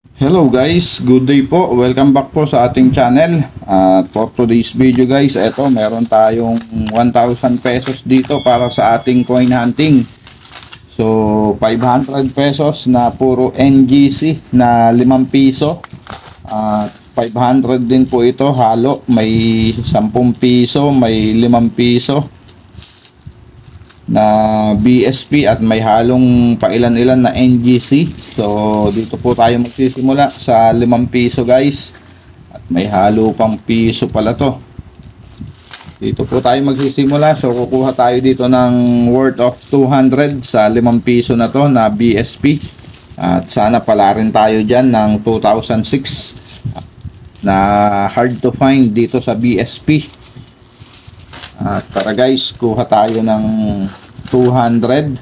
Hello guys, good day po. Welcome back po sa ating channel. At for today's video guys, eto meron tayong 1,000 pesos dito para sa ating coin hunting. So 500 pesos na puro NGC na 5 piso. At 500 din po ito halo, may 10 piso, may 5 piso na BSP at may halong pailan-ilan na NGC. So dito po tayo magsisimula sa 5 piso guys, at may halo pang piso pala to. Dito po tayo magsisimula. So kukuha tayo dito ng worth of 200 sa 5 piso na to na BSP, at sana pala rin tayo dyan ng 2006 na hard to find dito sa BSP. At tara guys, kuha tayo ng 200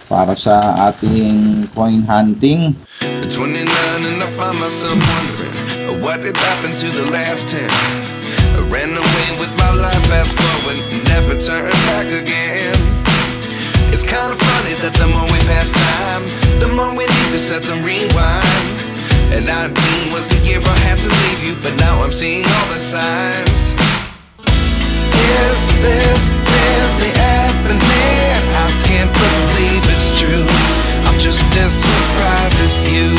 para sa ating coin hunting. 29 and I find myself wondering what did happen to the last 10. I ran away with my life, fast forward, never turn back again. It's kind of funny that the more we pass time, the more we need to set the rewind. And 19 was the year I had to leave you, but now I'm seeing all the signs. Is this really happening? I can't believe it's true. I'm just as surprised as you.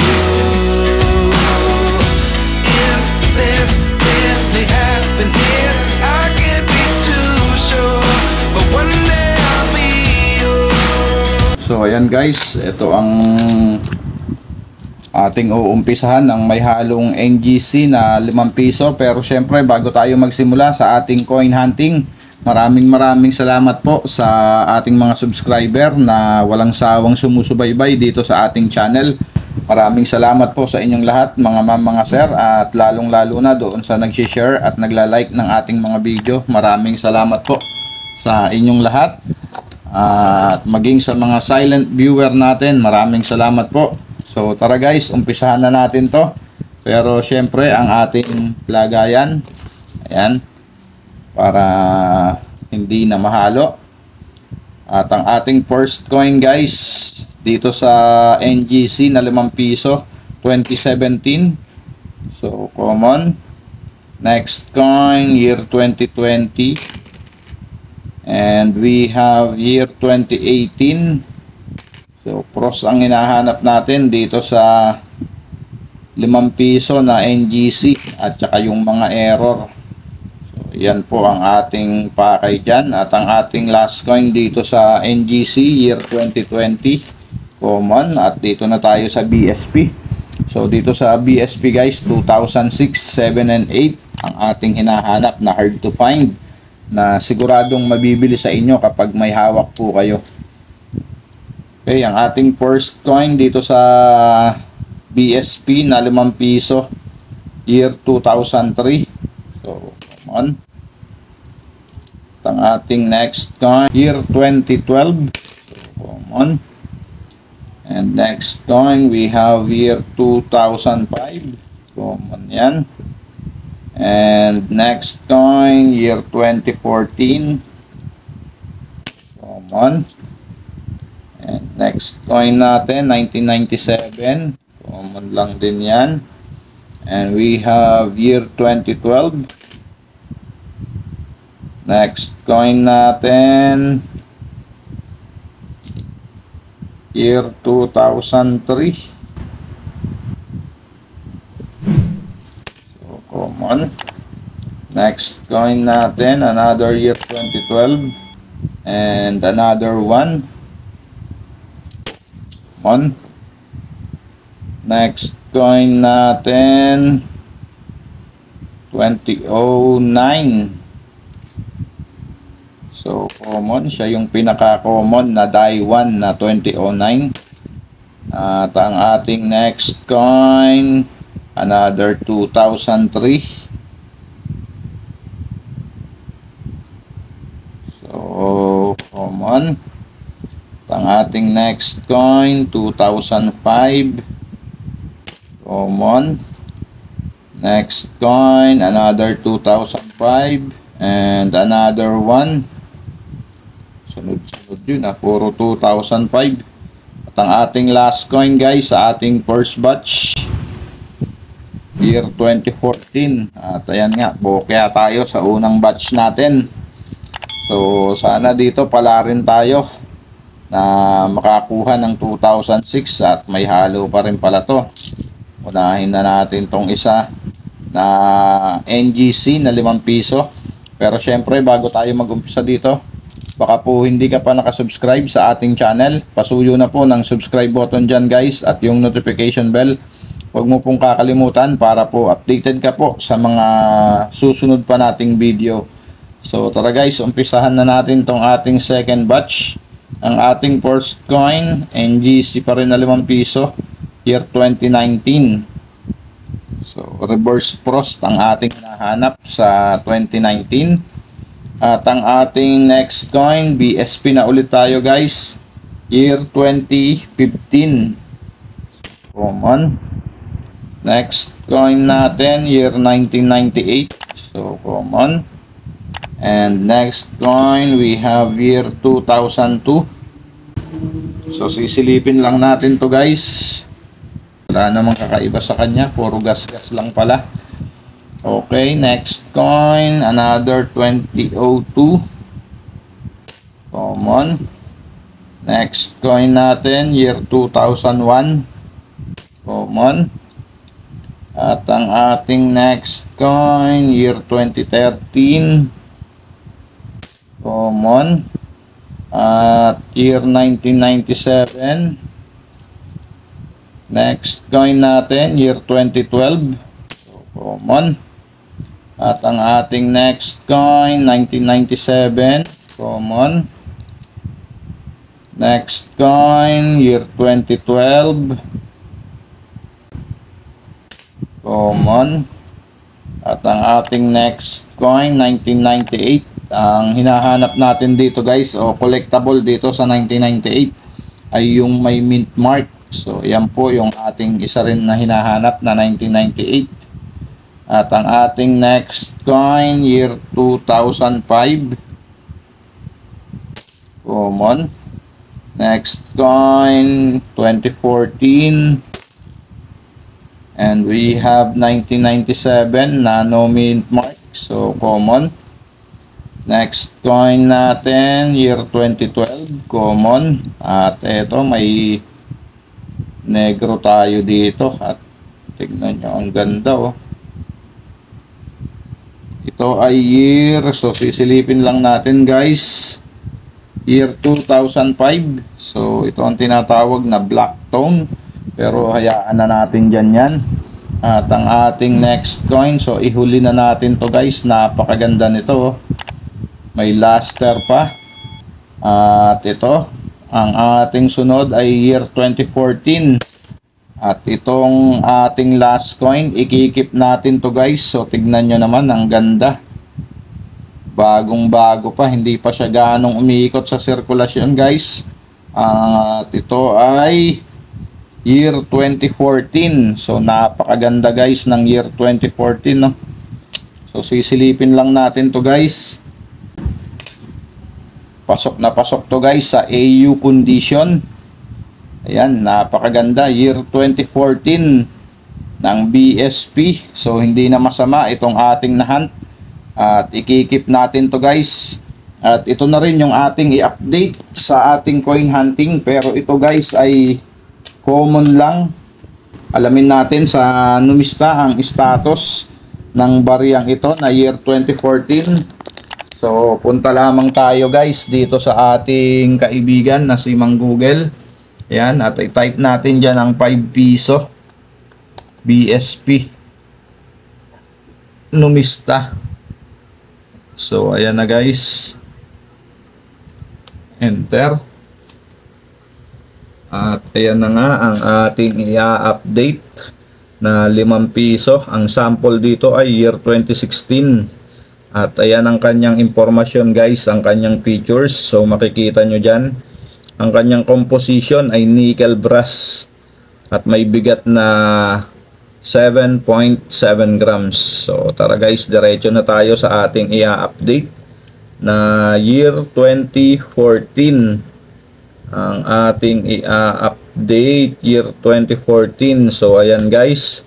Is this really happening? I can't be too sure, but one day I'll be yours. So ayan guys, ito ang ating uumpisahan ng may halong NGC na 5 piso. Pero syempre bago tayo magsimula sa ating coin hunting, maraming salamat po sa ating mga subscriber na walang sawang sumusubaybay dito sa ating channel. Maraming salamat po sa inyong lahat mga ma'am, mga sir, at lalong lalo na doon sa nag-share at nagla-like ng ating mga video. Maraming salamat po sa inyong lahat, at maging sa mga silent viewer natin, maraming salamat po. So tara guys, umpisahan na natin to. Pero syempre ang ating lagayan, ayan, para hindi na mahalo. At ang ating first coin guys dito sa NGC na 5 piso 2017. So common. Next coin year 2020, and we have year 2018. So cross ang hinahanap natin dito sa 5 piso na NGC at saka yung mga error. So yan po ang ating pakay dyan. At ang ating last coin dito sa NGC year 2020 common, at dito na tayo sa BSP. So dito sa BSP guys, 2006, 7 and 8 ang ating hinahanap na hard to find, na siguradong mabibili sa inyo kapag may hawak po kayo. Okay, ang ating first coin dito sa BSP na 5 piso year 2003. So, come on. At ang ating next coin year 2012. So, come on. And next coin we have year 2005. Common yan. And next coin year 2014. Common. And next coin natin 1997, common lang din yan. And we have year 2012. Next coin natin year 2003. So common. Next coin natin another year 2012, and another one on. Next coin natin 2009. So common, siya yung pinaka-common na die 1 na 2009. At ang ating next coin another 2003. So common. Ang ating next coin 2005 common. Next coin another 2005, and another one. Sunod-sunod yun, puro 2005. At ang ating last coin guys sa ating first batch year 2014. At ayan nga, bokya tayo sa unang batch natin. So sana dito pala rin tayo na makakuha ng 2006 at may halo pa rin pala to. Unahin na natin tong isa na NGC na 5 piso. Pero syempre bago tayo mag-umpisa dito, baka po hindi ka pa nakasubscribe sa ating channel, pasuyo na po ng subscribe button dyan guys at yung notification bell. Huwag mo pong kakalimutan para po updated ka po sa mga susunod pa nating video. So tara guys, umpisahan na natin tong ating second batch. Ang ating first coin, NGC pa rin na 5 piso, year 2019. So reverse frost ang ating hinahanap sa 2019. At ang ating next coin, BSP na ulit tayo guys, year 2015. Common. Next coin natin, year 1998. So common. And next coin, we have year 2002. So sisilipin lang natin to guys. Wala namang kakaiba sa kanya, puro gas-gas lang pala. Okay, next coin, another 2002. Common. Next coin natin, year 2001. Common. At ang ating next coin, year 2013. Common. At year 1997. Next coin natin, year 2012. So, common. At ang ating next coin, 1997. Common. Next coin, year 2012. Common. At ang ating next coin, 1998. Ang hinahanap natin dito guys, o collectible dito sa 1998 ay yung may mint mark. So yan po yung ating isa rin na hinahanap na 1998. At ang ating next coin, year 2005. Common. Next coin, 2014. And we have 1997 na no mint mark. So common. Next coin natin, year 2012. Common. At eto, may negro tayo dito. At tignan nyo, ang ganda oh. Ito ay year, so sisilipin lang natin guys, year 2005. So ito ang tinatawag na black tone, pero hayaan na natin dyan yan. At ang ating next coin, so ihuli na natin to guys, napakaganda nito oh. May luster pa. At ito, ang ating sunod ay year 2014. At itong ating last coin, ikikip natin to guys. So tignan nyo naman, ang ganda. Bagong bago pa, hindi pa siya ganong umiikot sa sirkulasyon guys. At ito ay year 2014. So napakaganda guys ng year 2014 no? So sisilipin lang natin to guys. Pasok na pasok to guys sa AU condition. Ayan, napakaganda, year 2014 ng BSP. So hindi na masama itong ating nahunt. At ikikip natin to guys. At ito na rin yung ating i-update sa ating coin hunting. Pero ito guys ay common lang. Alamin natin sa numista ang status ng bariyang ito na year 2014. So punta lamang tayo guys dito sa ating kaibigan na si Mang Google. Ayan, at i-type natin dyan ang 5 piso BSP numista. So ayan na guys, enter. At ayan na nga ang ating i-update na 5 piso. Ang sample dito ay year 2016. At ayan ang kanyang impormasyon guys, ang kanyang features. So makikita nyo dyan, ang kanyang composition ay nickel brass at may bigat na 7.7 grams. So tara guys, diretso na tayo sa ating i-update na year 2014. Ang ating i-update year 2014. So ayan guys,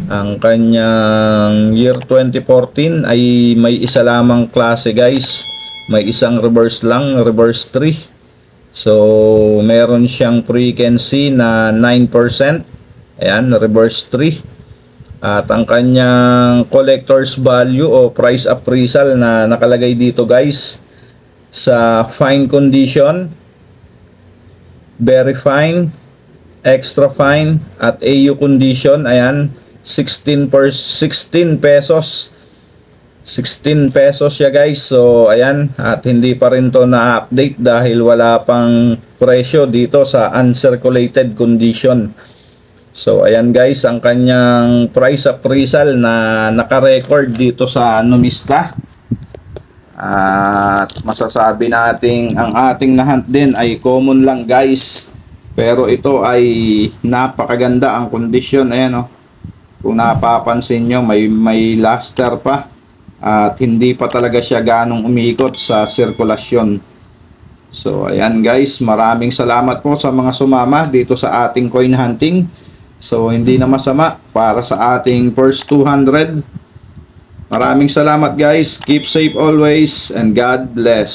Ang kanyang year 2014 ay may isa lamang klase guys. May isang reverse lang, reverse 3. So, meron siyang frequency na 9%. Ayan, reverse 3. At ang kanyang collector's value o price appraisal na nakalagay dito guys sa fine condition, very fine, extra fine at AU condition, ayan, 16 pesos. 16 pesos siya guys. So ayan, at hindi pa rin to na-update dahil wala pang presyo dito sa uncirculated condition. So ayan guys, ang kanyang price appraisal na naka-record dito sa Numista. At masasabi nating ang ating na-hunt din ay common lang guys. Pero ito ay napakaganda ang kondisyon. Ayan oh. Kung napapansin nyo, may luster pa. At hindi pa talaga siya ganong umikot sa sirkulasyon. So ayan guys, maraming salamat po sa mga sumama dito sa ating coin hunting. So hindi na masama para sa ating first 200. Maraming salamat guys. Keep safe always and God bless.